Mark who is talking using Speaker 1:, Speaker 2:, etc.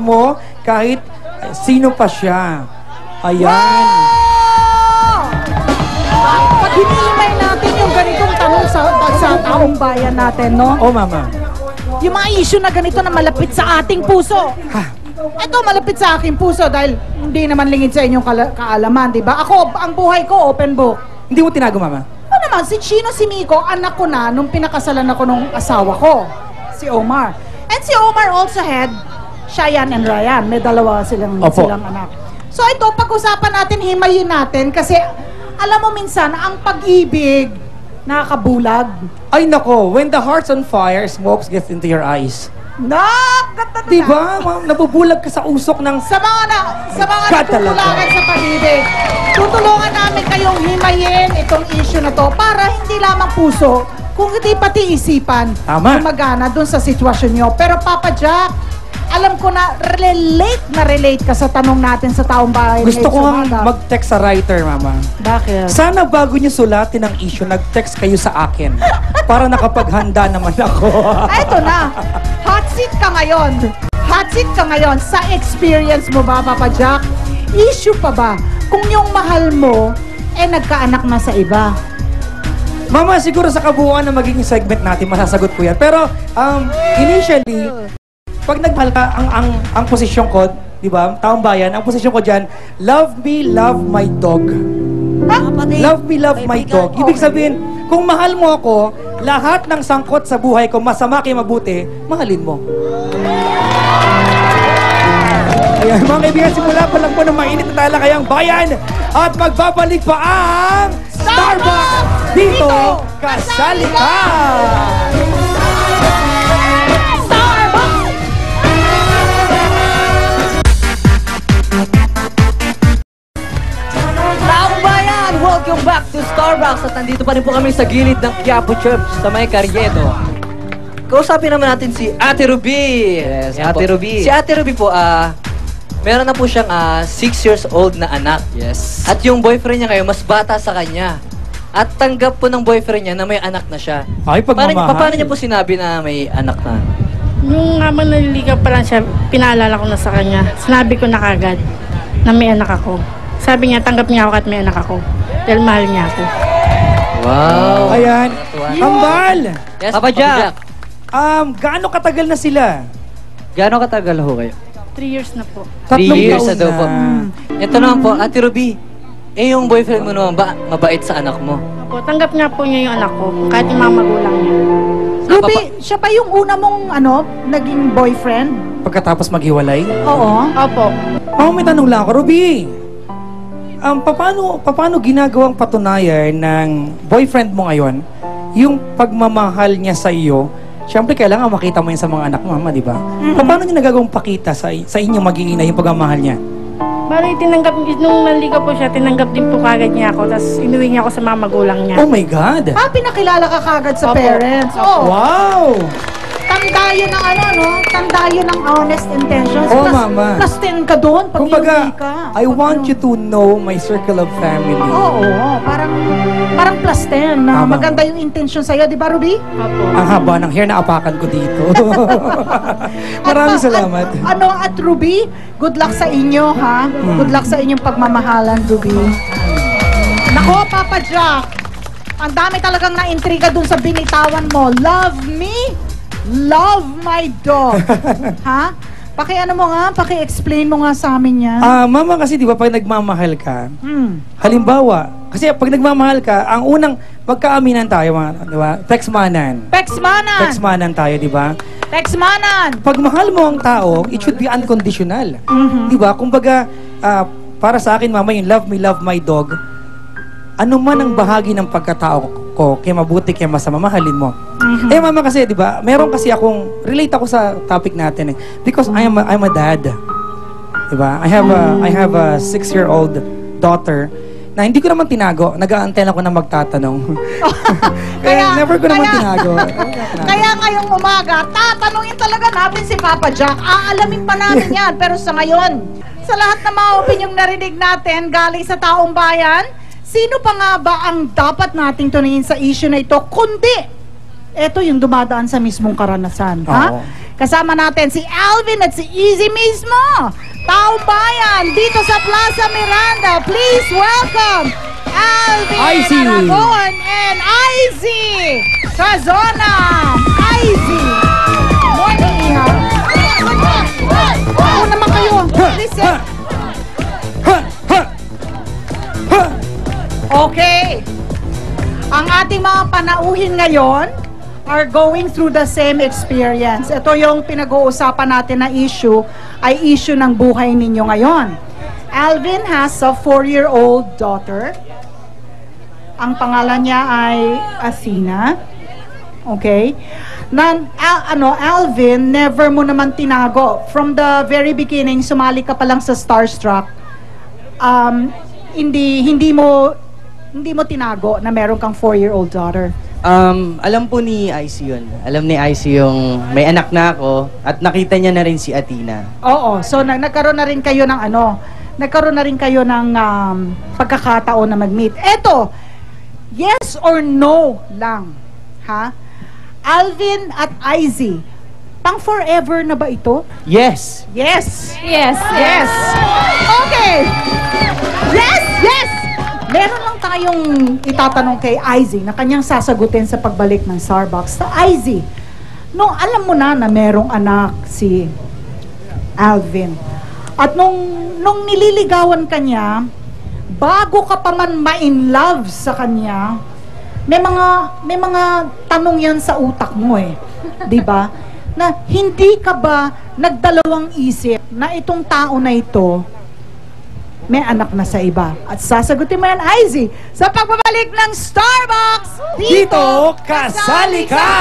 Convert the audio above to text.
Speaker 1: mo kahit sino pa siya. Ayan.
Speaker 2: Pag hinihimay natin yung ganitong tanong sa taong bayan natin, no?
Speaker 1: Oh, mama.
Speaker 2: Yung mga issue na ganito na malapit sa ating puso. Ito, malapit sa aking puso dahil hindi naman lingid sa inyong kaalaman, di ba? Ako, ang buhay ko, open book.
Speaker 1: Hindi mo tinago, mama?
Speaker 2: Ano naman, si Chino, si Miko, anak ko na nung pinakasalan ako nung asawa ko, si Omar. And si Omar also had Cheyenne and Ryan. May dalawa silang anak. So ito, pag-usapan natin, himayin natin kasi alam mo minsan, ang pag-ibig nakakabulag.
Speaker 1: Ay nako, when the heart's on fire, smoke gets into your eyes. Diba? Nabubulag ka sa usok ng...
Speaker 2: Sa mga natutulakan sa pag-ibig, tutulungan namin kayong himayin itong issue na to para hindi lamang puso, kung hindi pati isipan, gumagana dun sa sitwasyon nyo. Pero Papa Jack, alam ko na relate ka sa tanong natin sa taong bahay.
Speaker 1: Gusto ko nga mag-text sa writer, mama.
Speaker 2: Bakit?
Speaker 1: Sana bago niyo sulatin ang issue, nag-text kayo sa akin para nakapaghanda naman ako.
Speaker 2: Ito na. Hot seat ka ngayon. Hot seat ka ngayon. Sa experience mo ba, Papa Jack? Issue pa ba kung yung mahal mo nagkaanak na sa iba?
Speaker 1: Mama, siguro sa kabuuan na magiging segment natin, masasagot ko yan. Pero, initially, pag nagmahal ka, ang posisyon ko, di ba, taong bayan, ang posisyon ko dyan, love me, love my dog. Love me, love my dog. Ibig sabihin, kung mahal mo ako, lahat ng sangkot sa buhay ko, masama kayo mabuti, mahalin mo. Ayan, mga kaibigan, simula pa lang po ng mainit na talakayang bayan at magbabalik pa ang Starbucks dito, kasali ka!
Speaker 3: Welcome back to Starbucks at nandito pa rin po kami sa gilid ng Quiapo Church sa may Carriedo. Kausapin naman natin si Ate Ruby. Yes, Ate Ruby. Si Ate Ruby po, meron na po siyang 6 years old na anak. Yes. At yung boyfriend niya ngayon, mas bata sa kanya. At tanggap po ng boyfriend niya na may anak na siya.
Speaker 1: Ay, pagmamahal.
Speaker 3: Paano niya po sinabi na may anak na?
Speaker 4: Nung habang naliligaw pa lang siya, pinaalala ko na sa kanya. Sinabi ko na kagad na may anak ako. Sabi niya, tanggap niya ako at may anak ako. Dahil mahal niya ako.
Speaker 3: Wow!
Speaker 1: Ayan. Kambal!
Speaker 3: Yes, Papa Jack.
Speaker 1: Gaano katagal na sila?
Speaker 3: Gaano katagal ho kayo?
Speaker 4: 3 years na po.
Speaker 3: 3 years na daw po. Ito naman po, Ate Ruby. Yung boyfriend mo naman ba mabait sa anak mo?
Speaker 4: Opo, tanggap niya po niya yung anak ko. Kahit yung mga magulang niya.
Speaker 2: Ruby, siya pa yung una mong naging boyfriend?
Speaker 1: Pagkatapos maghiwalay?
Speaker 2: Oo.
Speaker 4: Opo.
Speaker 1: May tanong lang ako, Ruby. Paano ginagawang patunayan ng boyfriend mo ngayon yung pagmamahal niya sa iyo? Siyempre, kailangan makita mo yun sa mga anak mo, mama, di ba? Paano niya nagagawang pakita sa inyong maging ina yung pagmamahal niya?
Speaker 4: Bali, nung naligaw po siya, tinanggap din po kagad niya ako. Tapos inuwi niya ako sa mga magulang niya.
Speaker 1: Oh my God!
Speaker 2: Pinakilala ka kagad sa parents.
Speaker 1: Oh. Wow!
Speaker 2: Tanda yun ng tanda yun ng honest intentions.
Speaker 1: Oh, mama.
Speaker 2: Plus 10 ka doon pag
Speaker 1: kumbaga,
Speaker 2: ka.
Speaker 1: I want you to know my circle of family.
Speaker 2: Oo, parang plus 10 na maganda yung intention sa'yo, di ba, Ruby?
Speaker 4: Opo.
Speaker 1: Ang haba ng hair na apakan ko dito. Maraming salamat.
Speaker 2: At Ruby, good luck sa inyo, ha? Good luck sa inyong pagmamahalan, Ruby. Nako, Papa Jack, ang dami talagang na-intriga dun sa binitawan mo. Love me, love my dog. Ha? Paki-explain mo nga sa amin yan.
Speaker 1: Mama, kasi di ba pag nagmamahal ka, halimbawa, kasi pag nagmamahal ka, ang unang magkaaminan tayo, di ba? Textmanan. Textmanan tayo, di ba?
Speaker 2: Textmanan!
Speaker 1: Pag mahal mo ang tao, it should be unconditional. Di ba? Kumbaga, para sa akin, mama, yung love me, love my dog, ano man ang bahagi ng pagkatao ko, kaya mabuti, kaya masama, mahalin mo. Mama, kasi, di ba, meron kasi relate ako sa topic natin because I'm a dad. Di ba? I have a 6-year-old daughter na hindi ko naman tinago. Nag-aantena ko na magtatanong. Kaya never ko naman tinago.
Speaker 2: Kaya ngayong umaga, tatanungin talaga natin si Papa Jack. Aalamin pa namin yan. Pero sa ngayon, sa lahat ng mga opinyong narinig natin galing sa taong bayan, sino pa nga ba ang dapat nating tuningin sa issue na ito, kundi eto yung dumadaan sa mismong karanasan. Ha? Kasama natin si Alvin at si Easy mismo. Taong bayan dito sa Plaza Miranda. Please welcome Alvin
Speaker 1: Izzy.
Speaker 2: Aragon and Izzy Cazona. Izzy. Morning, Iha. Oo naman kayo. Listen. Okay. Ang ating mga panauhin ngayon are going through the same experience. Ito yung pinag-uusapan natin na issue ay issue ng buhay ninyo ngayon. Alvin has a 4-year-old daughter. Ang pangalan niya ay Athena. Okay? Alvin, never mo naman tinago. From the very beginning, sumali ka pa lang sa Starstruck. Hindi mo tinago na meron kang 4-year-old daughter.
Speaker 5: Alam po ni Icy yun. Alam ni Icy yung may anak na ako at nakita niya na rin si Athena.
Speaker 2: Oo. So, nagkaroon na rin kayo ng pagkakataon na mag-meet. Eto, yes or no lang. Ha? Alvin at Izzy, pang forever na ba ito?
Speaker 5: Yes!
Speaker 2: Yes.
Speaker 4: Yes.
Speaker 2: Yes. Okay. Yes, yes. Meron lang tayong itatanong kay Izzy na kanyang sasagutin sa pagbalik ng Starbucks. Sa Izzy, nung alam mo na merong anak si Alvin, at nung nililigawan ka niya, bago ka pa man ma-in love sa kanya, may mga tanong yan sa utak mo eh. 'Di ba? Na hindi ka ba nagdalawang isip na itong tao na ito may anak na sa iba? At sasagutin mo yan, Izzy, sa pagbabalik ng Starbucks
Speaker 1: Dito, kasali ka!